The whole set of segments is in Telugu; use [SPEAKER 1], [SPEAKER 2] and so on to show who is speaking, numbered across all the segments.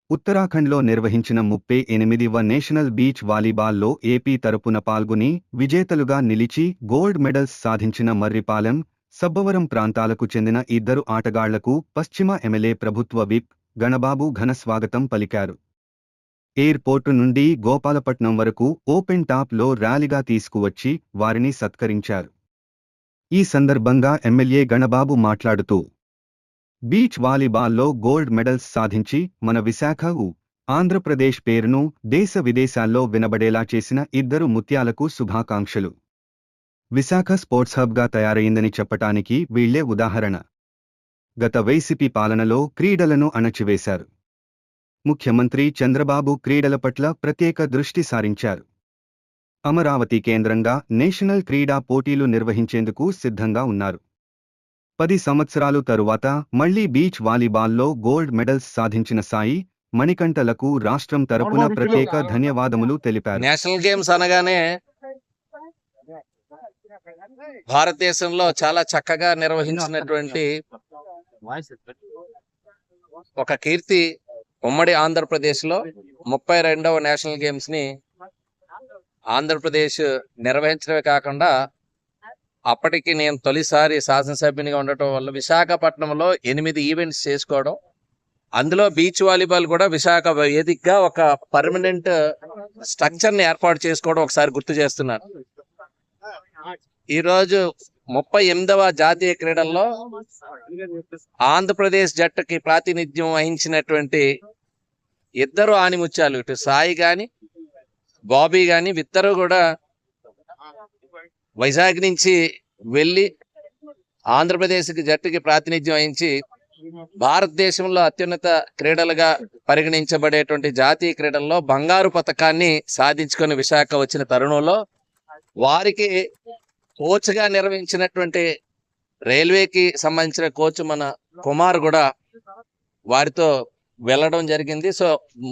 [SPEAKER 1] ఉత్తరాఖండ్లో నిర్వహించిన 38వ నేషనల్ బీచ్ వాలీబాల్లో ఏపీ తరపున పాల్గొని విజేతలుగా నిలిచి గోల్డ్ మెడల్స్ సాధించిన మర్రిపాలెం, సబ్బవరం ప్రాంతాలకు చెందిన ఇద్దరు ఆటగాళ్లకు పశ్చిమ ఎమ్మెల్యే ప్రభుత్వ విప్ గణబాబు ఘన స్వాగతం పలికారు. ఎయిర్పోర్టు నుండి గోపాలపట్నం వరకు ఓపెన్ టాప్ లో ర్యాలీగా తీసుకువచ్చి వారిని సత్కరించారు. ఈ సందర్భంగా ఎమ్మెల్యే గణబాబు మాట్లాడుతూ, బీచ్ వాలీబాల్లో గోల్డ్ మెడల్స్ సాధించి మన విశాఖ ఆంధ్రప్రదేశ్ పేరును దేశ విదేశాల్లో వినబడేలా చేసిన ఇద్దరు ముత్యాలకు శుభాకాంక్షలు. విశాఖ స్పోర్ట్స్ హబ్గా తయారైందని చెప్పటానికి వీళ్లే ఉదాహరణ. గత వైసీపీ పాలనలో క్రీడలను అణచివేశారు. ముఖ్యమంత్రి చంద్రబాబు క్రీడల పట్ల ప్రత్యేక దృష్టి సారించారు. అమరావతి కేంద్రంగా నేషనల్ క్రీడా పోటీలు నిర్వహించేందుకు సిద్ధంగా ఉన్నారు. 10 సంవత్సరాలు తరువాత మళ్లీ బీచ్ వాలీబాల్లో గోల్డ్ మెడల్స్ సాధించిన సాయి, మణికంఠలకు రాష్ట్రం తరపున ప్రత్యేక ధన్యవాదములు తెలిపారు.
[SPEAKER 2] నేషనల్ గేమ్స్ అనగానే భారతదేశంలో చాలా చక్కగా నిర్వహించినటువంటి ఒక కీర్తి ఉమ్మడి ఆంధ్రప్రదేశ్లో 32వ నేషనల్ గేమ్స్ ని ఆంధ్రప్రదేశ్ నిర్వహించడమే కాకుండా అప్పటికి నేను తొలిసారి శాసనసభ్యునిగా ఉండటం వల్ల విశాఖపట్నంలో 8 ఈవెంట్స్ చేసుకోవడం, అందులో బీచ్ వాలీబాల్ కూడా విశాఖ వేదికగా ఒక పర్మనెంట్ స్ట్రక్చర్ ని ఏర్పాటు చేసుకోవడం ఒకసారి గుర్తు చేస్తున్నాను. ఈరోజు 38వ జాతీయ క్రీడల్లో ఆంధ్రప్రదేశ్ జట్టుకి ప్రాతినిధ్యం వహించినటువంటి ఇద్దరు ఆనిముత్యాలు, ఇటు సాయి గాని బాబీ గాని, ఇద్దరు కూడా వైజాగ్ నుంచి వెళ్ళి ఆంధ్రప్రదేశ్కి జట్టుకి ప్రాతినిధ్యం వహించి భారతదేశంలో అత్యున్నత క్రీడలుగా పరిగణించబడేటువంటి జాతీయ క్రీడల్లో బంగారు పతకాన్ని సాధించుకొని విశాఖ వచ్చిన తరుణంలో వారికి కోచ్గా నిర్వహించినటువంటి రైల్వేకి సంబంధించిన కోచ్ మన కుమార్ కూడా వారితో వెళ్ళడం జరిగింది. సో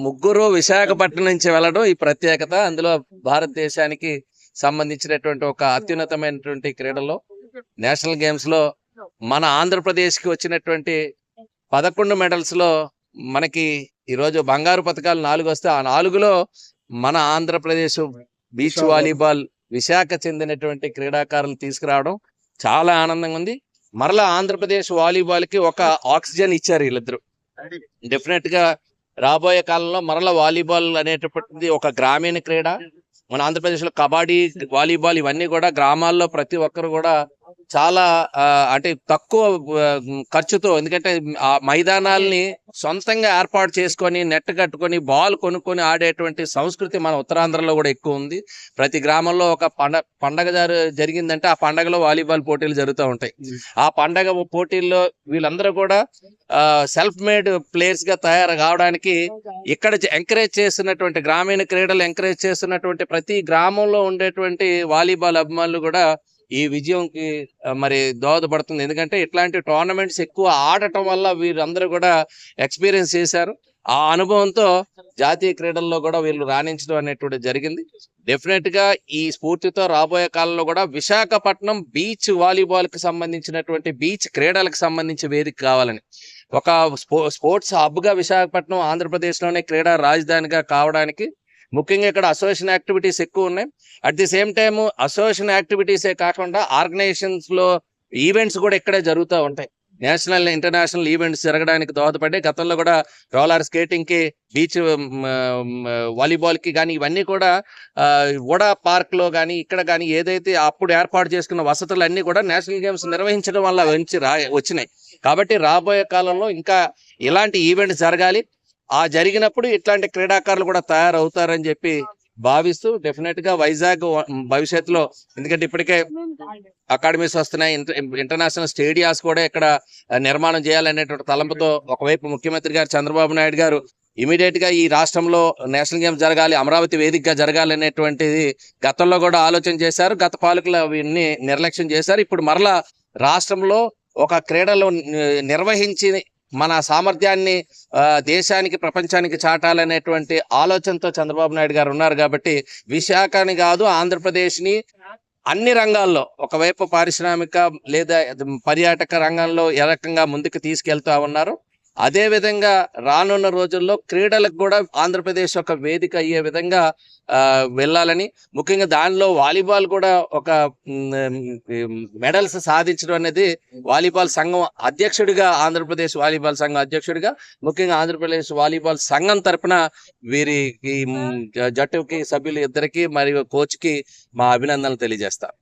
[SPEAKER 2] ముగ్గురు విశాఖపట్నం నుంచి వెళ్ళడం ఈ ప్రత్యేకత. అందులో భారతదేశానికి సంబంధించినటువంటి ఒక అత్యున్నతమైనటువంటి క్రీడలో నేషనల్ గేమ్స్ లో మన ఆంధ్రప్రదేశ్ కి వచ్చినటువంటి 11 మెడల్స్ లో మనకి ఈరోజు బంగారు పథకాలు 4 వస్తే ఆ 4లో మన ఆంధ్రప్రదేశ్ బీచ్ వాలీబాల్ విశాఖ చెందినటువంటి క్రీడాకారులు తీసుకురావడం చాలా ఆనందంగా ఉంది. మరలా ఆంధ్రప్రదేశ్ వాలీబాల్ కి ఒక ఆక్సిజన్ ఇచ్చారు వీళ్ళిద్దరు. డెఫినెట్ గా రాబోయే కాలంలో మరలా వాలీబాల్ అనేటటువంటిది ఒక గ్రామీణ క్రీడ. మన ఆంధ్రప్రదేశ్లో కబడ్డీ, వాలీబాల్ ఇవన్నీ కూడా గ్రామాల్లో ప్రతి ఒక్కరు కూడా చాలా అంటే తక్కువ ఖర్చుతో, ఎందుకంటే ఆ మైదానాల్ని సొంతంగా ఏర్పాటు చేసుకొని నెట్ కట్టుకొని బాల్ కొనుక్కొని ఆడేటువంటి సంస్కృతి మన ఉత్తరాంధ్రలో కూడా ఎక్కువ ఉంది. ప్రతి గ్రామంలో ఒక పండగ జరిగిందంటే ఆ పండగలో వాలీబాల్ పోటీలు జరుగుతూ ఉంటాయి. ఆ పండగ పోటీల్లో వీళ్ళందరూ కూడా సెల్ఫ్ మేడ్ ప్లేయర్స్ గా తయారు కావడానికి ఇక్కడ ఎంకరేజ్ చేస్తున్నటువంటి గ్రామీణ క్రీడలు ఎంకరేజ్ చేస్తున్నటువంటి ప్రతి గ్రామంలో ఉండేటువంటి వాలీబాల్ అభిమానులు కూడా ఈ విజయంకి మరి దోహదపడుతుంది. ఎందుకంటే ఇట్లాంటి టోర్నమెంట్స్ ఎక్కువ ఆడటం వల్ల వీరందరూ కూడా ఎక్స్పీరియన్స్ చేశారు. ఆ అనుభవంతో జాతీయ క్రీడల్లో కూడా వీళ్ళు రాణించడం అనేటువంటి జరిగింది. డెఫినెట్ గా ఈ స్ఫూర్తితో రాబోయే కాలంలో కూడా విశాఖపట్నం బీచ్ వాలీబాల్ కి సంబంధించినటువంటి బీచ్ క్రీడలకు సంబంధించి వేదిక కావాలని, ఒక స్పోర్ట్స్ హబ్ గా విశాఖపట్నం ఆంధ్రప్రదేశ్ లోనే క్రీడా రాజధానిగా కావడానికి ముఖ్యంగా ఇక్కడ అసోసియేషన్ యాక్టివిటీస్ ఎక్కువ ఉన్నాయి. At the same time association యాక్టివిటీసే కాకుండా ఆర్గనైజేషన్స్ లో ఈవెంట్స్ కూడా ఇక్కడే జరుగుతూ ఉంటాయి. నేషనల్ ఇంటర్నేషనల్ ఈవెంట్స్ జరగడానికి దోహదపడ్డాయి. గతంలో కూడా రోలర్ స్కేటింగ్ కి, బీచ్ వాలీబాల్ కి కానీ ఇవన్నీ కూడా వడా పార్క్ లో కానీ ఇక్కడ కానీ ఏదైతే అప్పుడు ఏర్పాటు చేసుకున్న వసతులన్నీ కూడా నేషనల్ గేమ్స్ నిర్వహించడం వల్ల వచ్చినాయి. కాబట్టి రాబోయే కాలంలో ఇంకా ఇలాంటి ఈవెంట్స్ జరగాలి. ఆ జరిగినప్పుడు ఇట్లాంటి క్రీడాకారులు కూడా తయారవుతారని చెప్పి భావిస్తూ డెఫినెట్ గా వైజాగ్ భవిష్యత్తులో, ఎందుకంటే ఇప్పటికే అకాడమీస్ వస్తున్నాయి, ఇంటర్నేషనల్ స్టేడియాస్ కూడా ఇక్కడ నిర్మాణం చేయాలనేటువంటి తలంపుతో ఒకవైపు ముఖ్యమంత్రి గారు చంద్రబాబు నాయుడు గారు ఇమీడియట్ గా ఈ రాష్ట్రంలో నేషనల్ గేమ్స్ జరగాలి, అమరావతి వేదికగా జరగాలి అనేటువంటిది గతంలో కూడా ఆలోచన చేశారు. గత పాలకులు అవన్నీ నిర్లక్ష్యం చేశారు. ఇప్పుడు మరలా రాష్ట్రంలో ఒక క్రీడలు నిర్వహించి మన సామర్థ్యాన్ని దేశానికి ప్రపంచానికి చాటాలనేటువంటి ఆలోచనతో చంద్రబాబు నాయుడు గారు ఉన్నారు కాబట్టి విశాఖని కాదు ఆంధ్రప్రదేశ్ని అన్ని రంగాల్లో ఒకవైపు పారిశ్రామిక లేదా పర్యాటక రంగంలో ఏ రకంగా ముందుకు తీసుకెళ్తా ఉన్నారు, అదే విధంగా రానున్న రోజుల్లో క్రీడలకు కూడా ఆంధ్రప్రదేశ్ ఒక వేదిక అయ్యే విధంగా వెళ్ళాలని, ముఖ్యంగా దానిలో వాలీబాల్ కూడా ఒక మెడల్స్ సాధించడం అనేది వాలీబాల్ సంఘం అధ్యక్షుడిగా, ఆంధ్రప్రదేశ్ వాలీబాల్ సంఘం అధ్యక్షుడిగా, ముఖ్యంగా ఆంధ్రప్రదేశ్ వాలీబాల్ సంఘం తరపున వీరి జట్టుకి సభ్యులు ఇద్దరికి మరియు కోచ్కి మా అభినందనలు తెలియజేస్తాం.